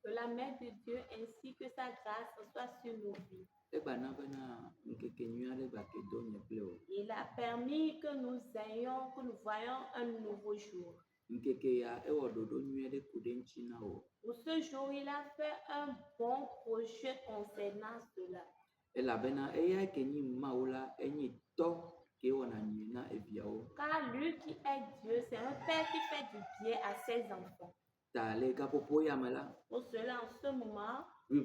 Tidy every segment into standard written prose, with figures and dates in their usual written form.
Que la main de Dieu ainsi que sa grâce soit sur nos vies. Il a permis que nous voyions un nouveau jour. Pour ce jour, il a fait un bon projet concernant cela. Car lui qui est Dieu, c'est un père qui fait du bien à ses enfants. Pour cela, en ce moment, le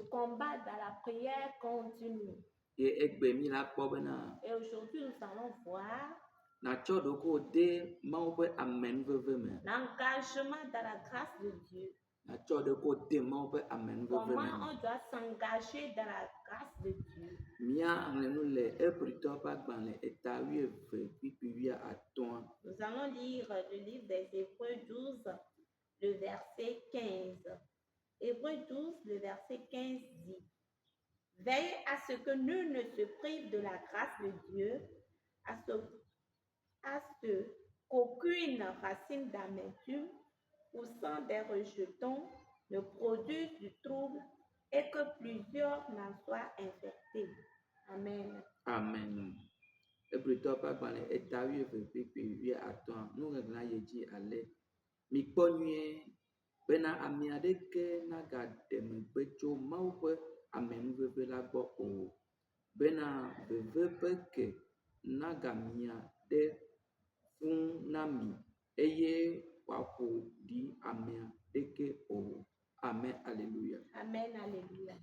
combat dans la prière continue. Et aujourd'hui, nous allons voir l'engagement dans la grâce de Dieu. Comment on doit s'engager dans la grâce de Dieu. Nous allons lire le livre des Hébreux 12, le verset 15. Hébreux 12, le verset 15 dit: Veillez à ce que nul ne se prive de la grâce de Dieu, à ce qu'aucune racine d'amertume poussant des rejetons ne produise du trouble et que plusieurs n'en soient infectés. Amen. Amen. Bena ami adeke naga demegbe tso Mawu ƒe amenuveve la gbɔ o. Bena veve peke naga mia ɖe fún na mi eye wòaƒo ɖi amea ɖeke o. Amen. Alléluia. Amen. Alléluia.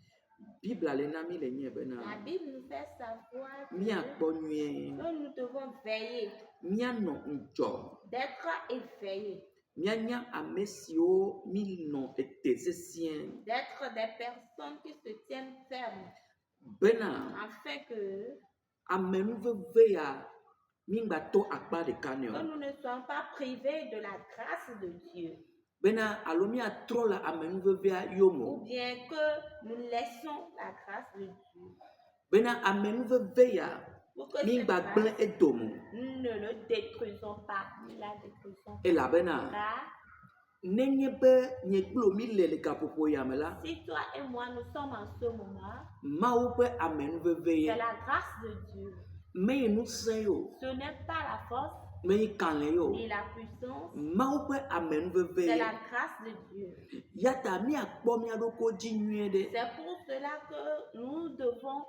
Bible le na mi le nye bena. La Bible nous fait savoir que nous devons veiller. Mianɔ ŋdzɔ. D'être éveillé. Mianya ame siwo mi nɔ ete sesien. D'être des personnes qui se tiennent fermes. Bena. Afin que. Amenuveve ya mi gbato akpa ɖeka ne o. Que nous ne soyons pas privés de la grâce de Dieu. Bena alo mi atrɔ le amenuvevea yomo. Ou bien que nous laissons la grâce de Dieu. Bena amenuveve ya mi gbagble edomo. Nous ne le détruisons pas, nous la détruisons. Elabena. Nenye be nye kplo mi le gaƒoƒo ya me la. Si toi et moi nous sommes en ce moment. Mawu ƒe amenuveve ye. C'est la grâce de Dieu. Meyi ŋusẽ yo. Ce n'est pas la force. Meyi kalẽ yo. Ni la puissance. Mawu ƒe amenuveve ye. C'est la grâce de Dieu. Yata mi akpɔ mia ɖokwo dzi nyuie ɖe. C'est pour cela que nous devons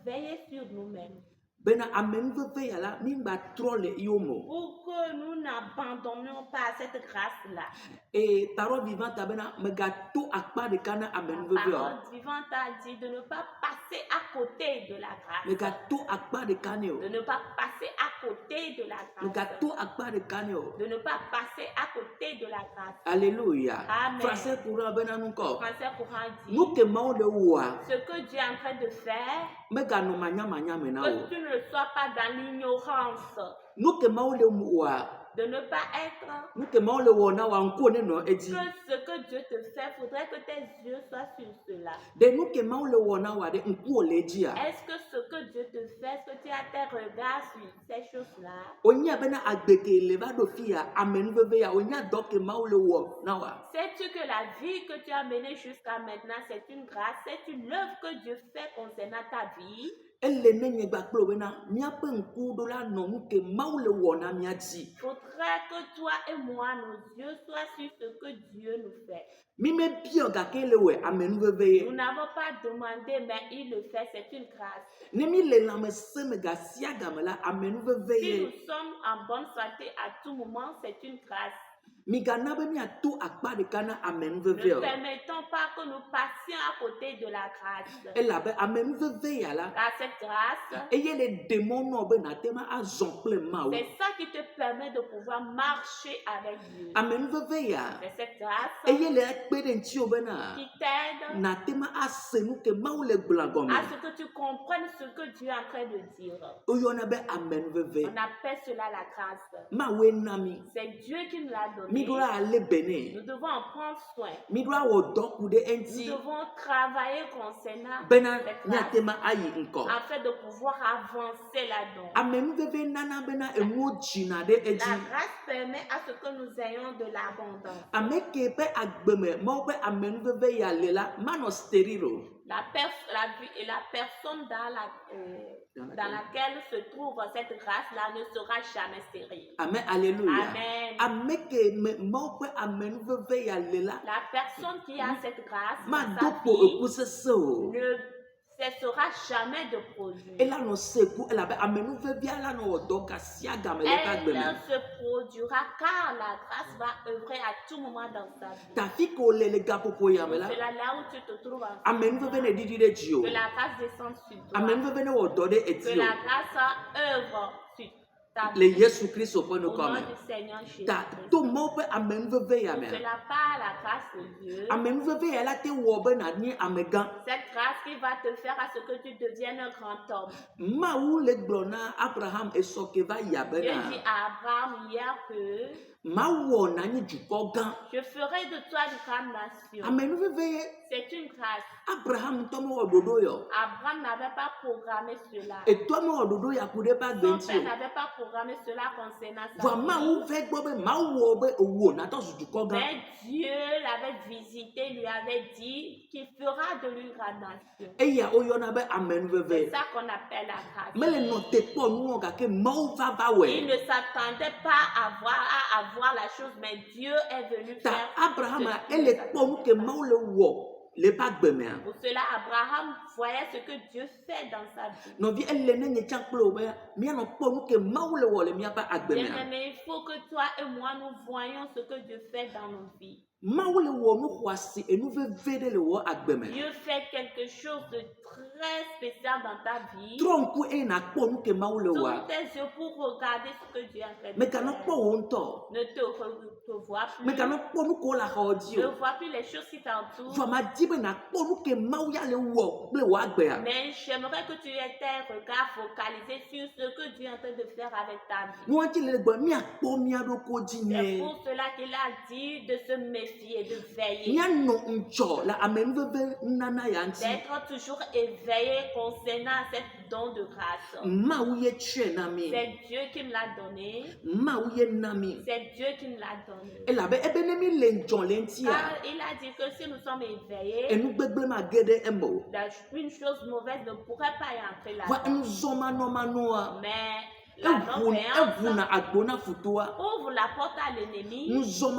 veiller sur nous-mêmes. Bena amenuveve ya la mi gba trɔ le yomo. Pour que nous n'abandonnions pas cette grâce-là. Et parole vivante a bena megato akpa ɖeka na amenuveve. Parole vivante a dit de ne pas passer à côté de la grâce. Megato akpa ɖeka ne o. De ne pas passer à côté de la grâce. Megato akpa ɖeka ne o. De ne pas passer à côté de la grâce. Alléluia. Amen. Français courant bena nukɔ. Français courant dit. Nu ke Mawu le wɔa. Ce que Dieu est en train de faire. Meganɔ manyamanya me na o. Que tu ne sois pas dans l'ignorance. Nu ke Mawu le wɔa. De ne pas être. Nu ke Mawu le wɔ na wa ŋko ne nɔ edzi. Que ce que Dieu te fait, faudrait que tes yeux soient sur cela. De nu ke Mawu le wɔ na wa de ŋkuwo le edzia. Est-ce que ce que Dieu te fait, est-ce que tu as tes regards sur ces choses-là? Onya bena agbeke le va do fia amenuveve ya onya dɔ ke Mawu le wɔ na wa. Sais-tu que la vie que tu as menée jusqu'à maintenant, c'est une grâce, c'est une œuvre que Dieu fait concernant ta vie? Ele ne nye gbakplo bena miaƒe ŋku ɖo la nɔ nu ke Mawu le wɔ na mia dzi. Faudrait que toi et moi, nos yeux soient sur ce que Dieu nous fait. Mi me biɔ gake le wɔ amenuveve ye. Nous n'avons pas demandé, mais il le fait, c'est une grâce. Ne mi le lãmesẽ me gasia game la amenuveve ye. Si nous sommes en bonne santé à tout moment, c'est une grâce. Migana be miato akpa ɖeka na amenuveve o. Ne permettons pas que nous passions à côté de la grâce. Elabe amenuveve ya la. Car cette grâce. Eye le demɔ nɔ be natema azɔ kple Mawu. C'est ça qui te permet de pouvoir marcher avec Dieu. Amenuveve ya. C'est cette grâce. Eye le ekpe ɖe ŋuti o bena. Qui t'aide. Natema ase nu ke Mawu le gblɔ gɔme. À ce que tu comprennes ce que Dieu est en train de dire. Oyɔna be amenuveve. On appelle cela la grâce. Mawu na mi. C'est Dieu qui nous l'a donné. mi do la ale bene, nous devons en prendre soin. mi do la wɔ dɔ ku ɖe Nous eŋti devons travailler concernant bena cette race miate ayi ŋkɔ. afin de pouvoir avancer là-dedans. Amenuveve nana bena enuwo dzina ɖe La edzi. grâce permet à ce que nous ayons de l'abondance. Ame ke ƒe agbeme mawo ƒe amenuveve ya le la manɔ steril o. La personne dans laquelle se trouve cette grâce-là ne sera jamais stérile. Amen, alléluia. Amen. Ame ke me mawo ƒe amenuveve ya le la La personne qui a cette grâce dans maɖo sa ƒo vie eku sese o. ne cessera jamais de produire. Elanɔ se ku elabe amenuvevea la nɔ wɔ dɔ gasia game le eƒe agbeme. Elle se produira car la grâce va œuvrer à tout moment dans sa vie. Tafi ke wole le gaƒoƒo ya me la C'est là où tu te trouves en amenuveve ne ɖiɖi ɖe dzi o. que la grâce descende sur toi. Amenuveve ne wɔ dɔ ɖe Que eti la o. grâce œuvre sur ta Le vie. Yesu Kristo ƒe Au nom nukɔme. du Seigneur Jésus. Ta to mawo ƒe amenuveve ya Pour mea. cela, par la grâce de Dieu, Amenuveve ya la te wɔ be nànye amegã. cette grâce qui va te faire à ce que tu deviennes un grand homme. Mawu le gblɔ na Abraham esɔ ke va yia Dieu bena dit à Abraham hier que mawɔ nanyi dukɔ gã. je ferai de toi une grande nation. Amenuveve C'est une grâce. Abraham tɔ mewɔ ɖoɖo yɔ. Abraham n'avait pas programmé cela. Etɔ mewɔ ɖoɖo ya ku ɖe ƒe agbe Son ŋuti père o. n'avait pas programmé cela concernant sa Vɔ Mawu vie. vɛ gbɔ be Mawu wɔ be wò natɔ zu dukɔ gã. Mais Dieu l'avait visité, lui avait dit qu'il fera de lui une grande nation. Eya woyɔna be C'est amenuveve. ça qu'on appelle la grâce. Mele nɔ te kpɔ nuwɔ gake Mawu va Il wɔe. ne s'attendait pas à avoir la chose, mais Dieu est venu Ta faire. Abraham ce ele qu'il kpɔ nu ke Mawu le wɔ le ƒe agbe mea. Pour cela, Abraham voyait ce que Dieu fait dans sa vie. Nɔvi ele ne nye tsã kple wo be míanɔ kpɔ nu ke Mawu le wɔ le míaƒe agbe mea. Bien-aimé, il faut que toi et moi, nous voyions ce que Dieu fait dans nos vies. Mawu le wɔ nu xɔasi enuveve ɖe le wɔ agbe me. Dieu fait quelque chose de très spécial dans ta vie. Trɔ ŋku eye nàkpɔ nu ke Mawu le Tourne wɔa. tes yeux pour regarder ce que Dieu a fait. Meganɔ kpɔ wo ŋutɔ. Ne te vois plus. Meganɔ kpɔ nu ke wo le axɔ dzi Ne o. vois plus les choses qui t'entourent. Vɔ ma di be nàkpɔ nu ke Mawu ya le wɔ kple wɔ agbea. Mais j'aimerais que tu aies tes regards focalisés sur ce que Dieu est en train de faire avec ta vie. Nuwɔtsi le gbɔ míakpɔ mía ɖokui dzi C'est nye. pour cela qu'il a dit de se méfier, de veiller, Míanɔ ŋutsɔ le amenuveve nana ya ŋuti. d'être toujours éveillé concernant cette don de grâce. Mawu ye tsɔe na mi. C'est Dieu qui me l'a donné. Mawu ye na mi. C'est Dieu qui me l'a donné. Elabe ebe ne mi le ŋdzɔ le ŋutia. Car il a dit que si nous sommes éveillés, Enugbegble ma ge ɖe eme o. une chose mauvaise ne pourrait pas y entrer Va là-dedans. nuzɔmanɔmanɔa. Mais la non-voyance Evuna agbo na futoa. ouvre la porte à l'ennemi.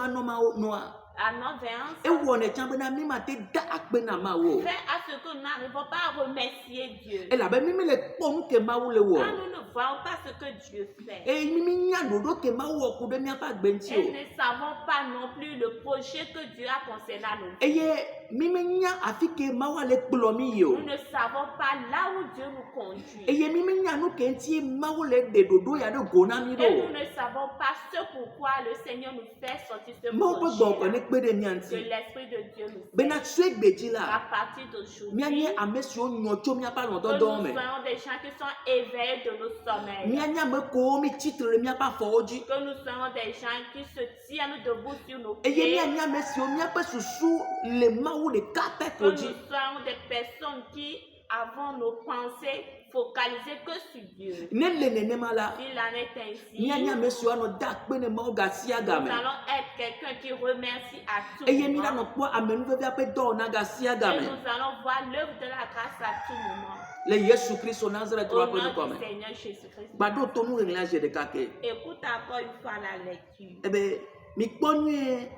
Nuzɔmanɔmanɔa. La non-voyance Ewɔnɛ tsã bena mi ma te da akpe na Mawu o. fait à ce que nous n'arrivons pas à remercier Dieu. Elabe mi mi le kpɔ nu ke Mawu le Quand wɔ. nous ne voyons pas ce que Dieu fait, Eye mi mi nya ɖoɖo ke Mawu wɔ ku ɖe míaƒe agbe ŋuti et o. nous ne savons pas non plus le projet que Dieu a concernant nos vies. Eye mi mi nya afi ke Mawu le kplɔ mi yi o. Nous ne savons pas là où Dieu nous conduit. Eye mi mi nya nu ke ŋuti Mawu le ɖe ɖoɖo ya ɖe go na mi Et ɖo. nous ne savons pas ce pourquoi le Seigneur nous fait sortir ce Mawu ƒe gbɔgbɔ projet ne kpe ɖe mía que ŋuti. l'Esprit de Dieu nous fait. Bena tso egbe dzi À la. partir d'aujourd'hui, Míanye ame siwo nyɔ tso míaƒe que alɔdɔdɔwo nous me. soyons des gens qui sont éveillés de nos sommeils. Míanye ame kewo mi tsitre le míaƒe afɔwo dzi. Que nous soyons des gens qui se tiennent debout sur nos Eye pieds. míanye ame siwo míaƒe susu le Mawu ɖeka pɛ Que ko nous dzi. soyons des personnes qui avons nos pensées focalisées que sur Dieu. Ne le nenema la. S'il en est ainsi, Míanye ame siwo anɔ da akpe ne Mawu gasia nous game. allons être quelqu'un qui remercie à tout Eye mi moment. lanɔ kpɔ amenuvevea ƒe dɔwɔna gasia Et game. nous allons voir l'œuvre de la grâce à tout moment. Le Yesu Kristo Nazareth Au wa nom ƒe du nukɔme. Seigneur Jésus-Christ. Gbaɖo to nu ɣeɣla zi ɖeka ke. Écoute encore une fois la lecture. Ebe mikpɔ nyuie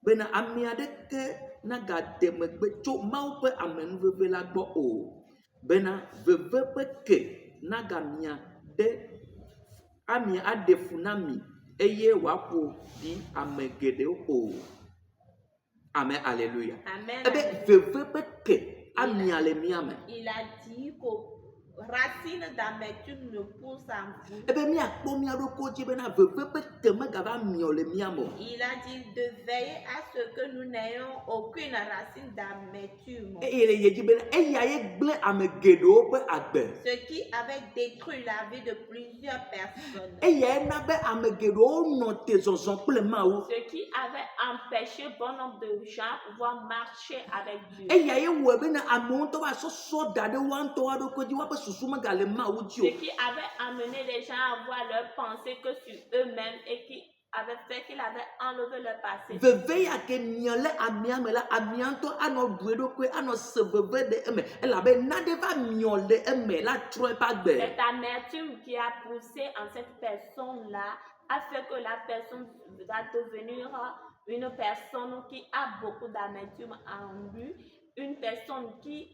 bena ame aɖeke nagade megbe tso Mawu ƒe amenuveve la gbɔ o. Bena veve ƒe ke nagamia ɖe ami aɖe fu na mi eye wòaƒo ɖi ame geɖewo o. Amen, alléluia. Amen. Ebe veve ƒe ke amia le mía me. Il a dit que racine d'amertume ne pousse en vous. Ebe mi akpɔ mia ɖokwo dzi bena veve ƒe ke megava miɔ le mia me. Il a dit de veiller à ce que nous n'ayons aucune racine d'amertume. Eye le yedzi bena eya ye gblẽ ame geɖewo ƒe agbe. Ce qui avait détruit la vie de plusieurs personnes. Eya ena be ame geɖewo nɔ te zɔzɔm kple Mawu. Ce qui avait empêché bon nombre de gens pouvoir marcher avec Dieu. Eya ye wɔe bena amewo ŋutɔ va sɔsɔ da ɖe woa ŋutɔ aɖokwo dzi woaƒe susu megale Mawu dzi Ce o. qui avait amené les gens à voir leur pensée que sur eux-mêmes et qui avait fait qu'il avait enlevé leur passé. Veve ya ke mia le amia me la amia ŋutɔ anɔ ɖu eɖokui anɔ se veve ɖe eme elabe nane va miɔ le eme la trɔ eƒe agbe. Cette amertume qui a poussé en cette personne-là a fait que la personne va devenir une personne qui a beaucoup d'amertume en lui, une personne qui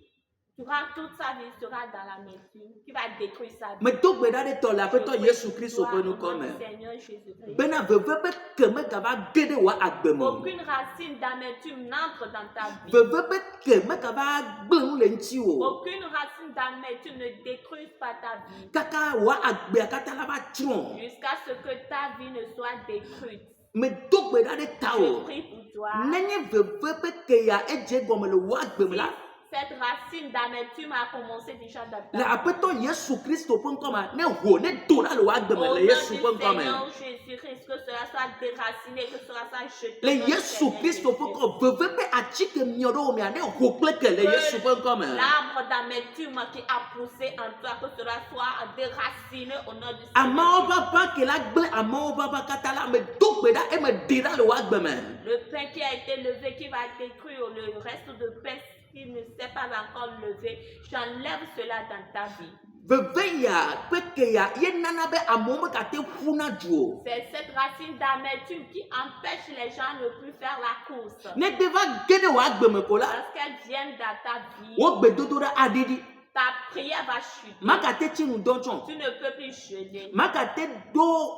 durant toute sa vie sera dans l'amertume, qui va détruire sa vie. Medo gbe ɖa ɖe tɔ le aƒetɔ Yesu Kristo ƒe nukɔme. Seigneur Jésus-Christ. Bena veve ƒe keme gava ge ɖe wò agbe me. Aucune racine d'amertume n'entre dans ta vie. Veve ƒe keme gava gblẽ nu le ŋuti o. Aucune racine d'amertume ne détruit pas ta vie. Kaka wò agbea katã la va trɔ. Jusqu'à ce que ta vie ne soit détruite. Medo gbe ɖa ɖe ta Je o. prie pour toi. Nenye veve ƒe ke ya edze gɔme le wò agbe me la. Cette racine d'amertume a commencé déjà dans Le ta vie. aƒetɔ Yesu Kristo ƒe ŋkɔme ne ho ne do la le wò agbe me Au nom le du Yesu ƒe ŋkɔme. Seigneur Jésus-Christ, que cela soit déraciné, que cela soit jeté. Le au nom du Yesu Seigneur Kristo ƒe Jésus. ŋkɔ veve ƒe atike miɔ ɖe wo mea ne ho kple ke le Yesu ƒe ŋkɔme. L'arbre d'amertume qui a poussé en toi, que cela soit déraciné au nom du Seigneur. Amewo ʋaʋã ke la gblẽ amewo ʋaʋã katã la me do gbe ɖa eme ɖi ɖa le wò agbe me. Le pain qui a été levé, qui va détruire le reste de pain qui ne s'est pas encore levé, j'enlève cela dans ta vie. Veve ya ƒe ke ya ye nana be amewo megate ƒuna du o. C'est cette racine d'amertume qui empêche les gens de ne plus faire la course. Ne gbe va ge ɖe wò agbe me ko la, Parce qu'elles viennent dans ta vie, wo gbedodo ɖa aɖiɖi. ta prière va chuter. Makate tsi ŋudɔ tsɔ. Tu ne peux plus jeûner. Makate do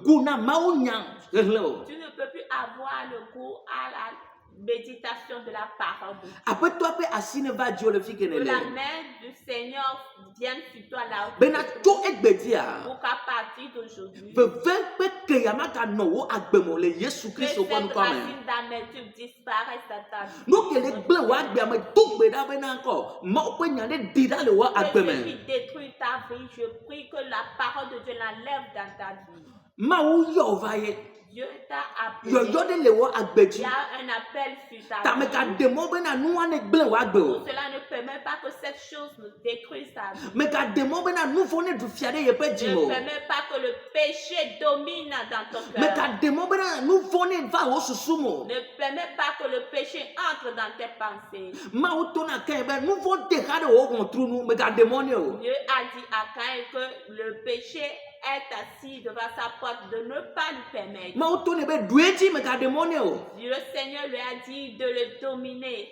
gu na Mawu nya hehle o. Tu ne peux plus avoir le goût à la méditation de la parole de Dieu. Aƒetɔ ƒe asi ne va dzi o le fi ke ne Que la le. main du Seigneur vienne sur toi là où Bena tu es. tso egbe dzia. Pour qu'à partir d'aujourd'hui, Veve ƒe ke ya maganɔ wo agbe me o le Yesu que Kristo ƒe cette ŋkɔme. racine d'amertume disparaisse dans ta vie. Nu ke le gblẽ wò agbea me do gbe ɖa bena ŋkɔ Mawu ƒe nya ɖe ɖi ɖa le wò Que agbe ce me. qui détruit ta vie, je prie que la parole de Dieu l'enlève dans ta vie. Mawu yɔ va ye. Dieu t'a appelé. Yɔyɔ ɖe le wò agbe Il dzi. y a un appel sur ta Ta me vie. gaɖe mɔ bena nua ne gblẽ wò agbe o. Pour cela ne permet pas que cette chose ne détruise ta vie. Me gaɖe mɔ bena nu vɔ̃ ne ɖu fia ɖe yeƒe dzi me Ne o. permet pas que le péché domine dans ton Me cœur. gaɖe mɔ bena nu vɔ̃ ne va wò susu me o. Ne permet pas que le péché entre dans tes pensées. Mawu tona kae be nu vɔ̃ de xa ɖe wò ʋɔtru nu me gaɖe mɔ ne o. Dieu a dit à Caïn que le péché est assis devant sa porte, de ne pas lui permettre. Mawu tone be ɖu edzi me gaɖe mɔ ne o. Le Seigneur lui a dit de le dominer.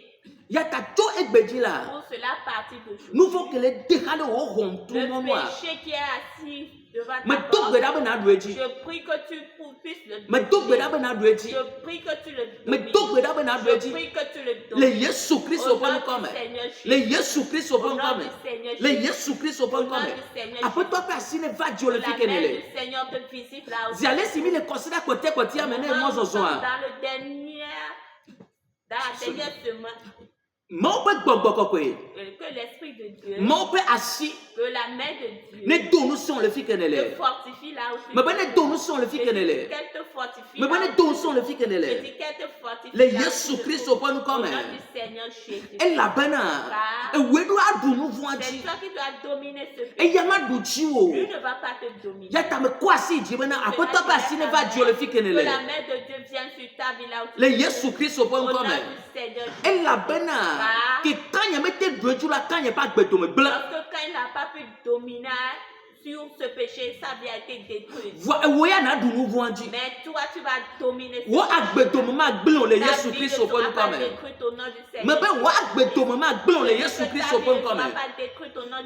Ya ta tso egbe dzi la. Pour cela, partir de Nu aujourd'hui. vɔ̃ ke le de xa ɖe wò ʋɔtru Le mɔnua. péché qui est assis devant Me ta do gbe porte, ɖa bena ɖu edzi. je prie que tu puisses le Me do gbe dominer. ɖa bena ɖu edzi. Je prie que tu le Me domines. do gbe ɖa bena ɖu Je edzi. prie que tu le Le domines. Yesu Kristo Au ƒe nom ŋkɔme. du Seigneur Le Jésus. Yesu Kristo ƒe Au nom ŋkɔme. du Seigneur Le Jésus. Yesu Kristo ƒe Au nom ŋkɔme. du Seigneur Aƒetɔ ƒe asi ne va dzi o le Que fi la ke ne main le. du Seigneur te visite là où Zi ale si mi le kɔsi ɖe kpɔtɛkpɔtɛa me ne Nous mɔ sommes zɔzɔa. dans la dernière semaine, Mawu ƒe gbɔgbɔ kɔkɔe. que l'Esprit de Dieu, Mawu ƒe asi que la main de Dieu ne do nu sɔŋ le fi ke ne te le. fortifie là où tu Me be ne do nu sɔŋ le fi ke ne Je dis le. qu'elle te fortifie Me be là ne où do tu nu sɔŋ le fi ke ne Je le. dis qu'elle te fortifie Le là où Yesu tu te Kristo ƒe trouves. Au ŋkɔme. nom du Seigneur Jésus. Elabena ewoe ɖo aɖu nu vɔ̃a C'est dzi. toi qui dois dominer ce péché. Eya maɖu dzi o. Lui ne va pas te dominer. Ya ta me kɔ asi dzi bena aƒetɔ ƒe asi ne va dzi o le fi ke ne Que le. la main de Dieu vienne sur ta vie là où tu Le te Yesu trouves. Kristo ƒe Au nom ŋkɔme. du Seigneur Jésus. Elabena ke kanye mete ɖu edu la kanye ƒe agbedome gblẽ. Parce que quand il n'a pas pu dominer sur ce péché, sa vie a été détruite. Vɔ ewo ya na ɖu nu vɔ̃a dzi. Mais toi, tu vas dominer. Wo agbedome ma gblẽ o le Ta Yesu vie ne Kristo ƒe sera pas ŋkɔme. détruite au nom du Me Seigneur. be wo agbedome ma gblẽ o le Yesu Kristo ƒe ŋkɔme.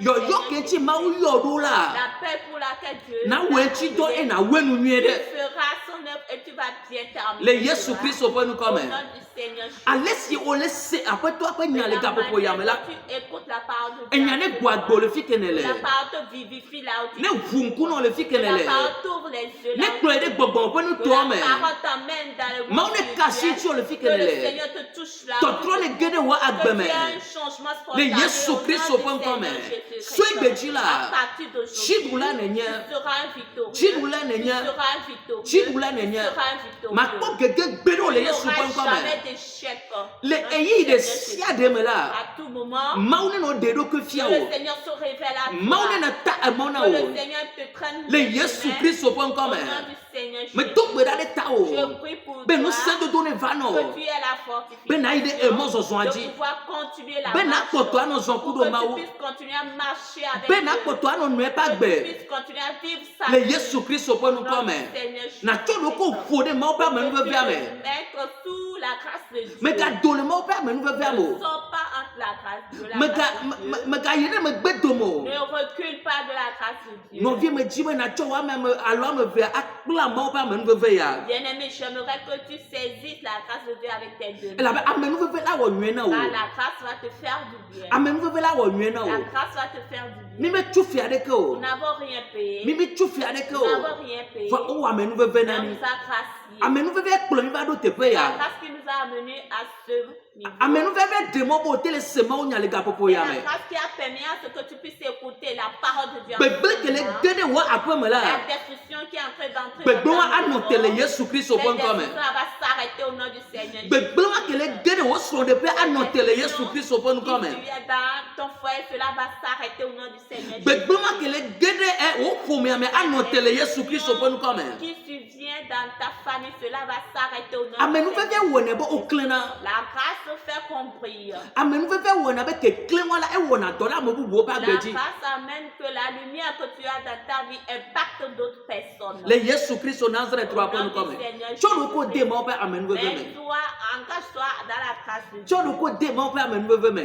Yɔyɔ ke ŋuti Mawu yɔ ɖo la. La paix pour laquelle Dieu Na wo eŋuti dɔ eye na woe nu nyuie tu ɖe. feras son œuvre et tu vas bien terminer. Le Yesu Christ peut nous Au comme. nom du Seigneur Jésus. Alessi o lese après toi après De la nyale gapo po yame la. manière que tu écoutes la parole de E Dieu. nyane guagbo le fi kenele. La parole te vivifie là où tu Ne vunku no le fi La kenele. parole t'ouvre les yeux là Ne où tu kloede gbogbo pe nous toi La mais. parole t'emmène dans le Ma monde on kashi spirituel. tu le fi Que le kenele. Seigneur te touche là. To tro le gede wa Que agbeme. tu as un changement Le spontané Yesu au nom Christ du open Seigneur comme. Jésus-Christ. Soy beji À la. partir d'aujourd'hui, Chidula tu nenye. seras un victorieux. Chidula Tu nenye. seras un victorieux. Chidula Tu nenye. seras un victorieux. Ma ko gege gbero le Il n'y Yesu aura open comme. jamais d'échec. Le Dans eyi le de Seigneur sia Jésus. de me la. À tout moment, Maune no dedo ke que fia le o. Seigneur se révèle à toi. Maune na ta mona Que o. le Seigneur te prenne Le le Yesu chemin. Christ open Au comme. nom du Seigneur Me Jésus. to gbeda de ta o. Je prie pour Ben toi nous sendo do ne vano. que tu aies la fortification Ben na ide emo zo zo de aji. pouvoir continuer la Ben na marche. poto ano zo Pour kudo que ma tu o. puisses continuer à marcher avec Ben na Dieu. poto ano no e pa Que tu gbe. puisses continuer à vivre sa Le vie. Yesu Christ open Au nous nom comme. du Seigneur Na to lo ko Jésus. fode ma o pa me Que nous tu via te me. mettre sous la grâce de Dieu. Me ga do le ma o pa me nous via Ne mo. sors pas entre la grâce de la Me grâce de Dieu. ga me ga yene me gbe do mo. Ne recule pas de la grâce de Dieu. No vie me ji me na cho wa me alo me via akpla ma o pa me nous via ya. Bien-aimé, j'aimerais que tu saisisses la grâce de Dieu avec tes deux E la mains. be ame nous via la wo nwe na o. Car la grâce va te faire du bien. Ame nous via la wo nwe na La o. grâce va te faire du Mi bien. me chufi ade ke Nous o. n'avons rien payé. Mi me chufi ade ke Nous o. n'avons rien payé. Va o ame nous via Mais na on ni. nous a graciés. Ame nous via kplo mi va do te pe La ya. grâce qui nous a amenés à ce niveau. Ame nous via de mo bo tele sema o nya le ga popo C'est ya la me. grâce qui a permis à ce que tu puisses écouter la parole de Dieu. en Bebe ce ke le moment. gede wa apre me la. La destruction qui est en train d'entrer Bebe dans wa ta ano maison, tele Yesu Christ cette open comme. destruction va s'arrêter au nom du Seigneur Jésus. Bebe wa ke le gede wo so de pe ano tele Yesu Christ open comme. Si tu es dans ton foyer, cela va s'arrêter au nom du Seigneur Jésus. Bebe wa ke le gede wo fo me ame ano tele Yesu Christ open comme. Qui survient dans ta famille, cela va s'arrêter au nom Ame du nous Seigneur. via wo ne bo o klena. La grâce fait qu'on brille. Ame nous via wo na be ke klen wala e wo na do la mo bu bo pa La gbeji. grâce amène que la lumière que tu as dans ta vie impacte d'autres personnes. Le Yesu Christ o Nazareth wa open comme. Cho ko de mo pe ame nous via me. Mets-toi, engage-toi dans la grâce de Dieu. Cho ko de mo pe ame nous via me.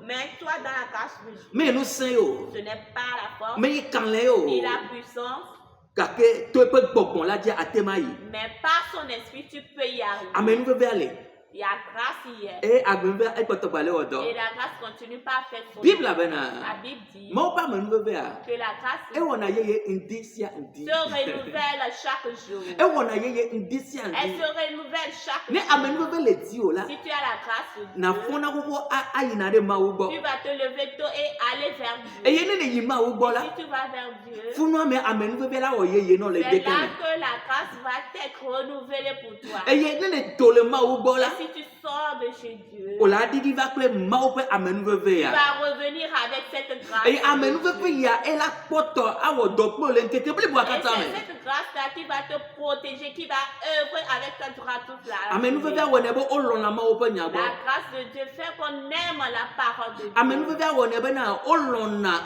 Mets-toi dans la grâce de Dieu. Me nous sen yo. Ce n'est pas la force Me yi kan le yo. ni la puissance, Kake to pe gbogbo la je atema yi. mais par son esprit, tu peux y arriver. Ame nous via le. Il y a grâce hier. E agbe via e kpoto bale o do. Et la grâce continue pas à faire son Bible œuvre. abena. La Bible dit Mo pa ame nous via. que la grâce E wona yeye indisia indi. se renouvelle chaque jour. E wona yeye indisia Elle indi. se renouvelle chaque Ne jour. ame nous via le di o la. Si tu as la grâce de Na Dieu, fona ko ayina de ma wo gbo. tu vas te lever tôt et aller vers E Dieu. ye ne yi ma wo gbo la. Si tu vas vers Dieu, Funu ame ame nous via la o yeye no le c'est de là kene. que la grâce va être renouvelée pour toi. E ye ne to le ma wo gbo la. Et si tu sors de chez Dieu, O la di va kle ma wo pe ame nous tu via. vas revenir avec cette grâce. E ame nous via e la poto awo do kpo le nkeke bli bo Et akata c'est me. cette grâce-là qui va te protéger, qui va œuvrer avec toi durant toute la Ame nous via wona bo o lo na ma wo pe nya gbo. La grâce de Dieu fait qu'on aime la parole de Dieu. Ame nous via wona be na o lo na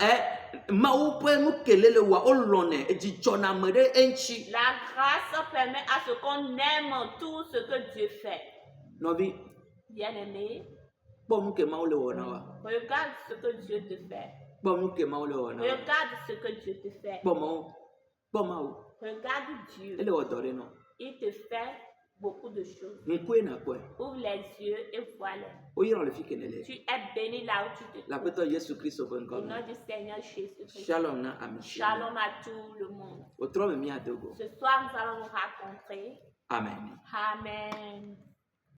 ma wo pe nu kelele wa o lo ne ejijo na me de enchi. La grâce permet à ce qu'on aime tout ce que Dieu fait. Novi Bien-aimé, po nu ke ma wo le wona wa. regarde ce que Dieu te fait. Po nu ke ma wo le wona wa. Regarde ce que Dieu te fait. Po ma wo. Regarde Dieu. Ele wo do re no. Il te fait beaucoup de choses. Nkwe na kwe. Ouvre les yeux et vois-les. O yira le fi kenele. Tu es béni là où tu te La trouves. peto Yesu Christ open Au comme. nom du Seigneur Jésus-Christ. Shalom na ami. Shalom à tout le monde. O tro me mi adogo. Ce soir, nous allons nous rencontrer. Amen. Amen.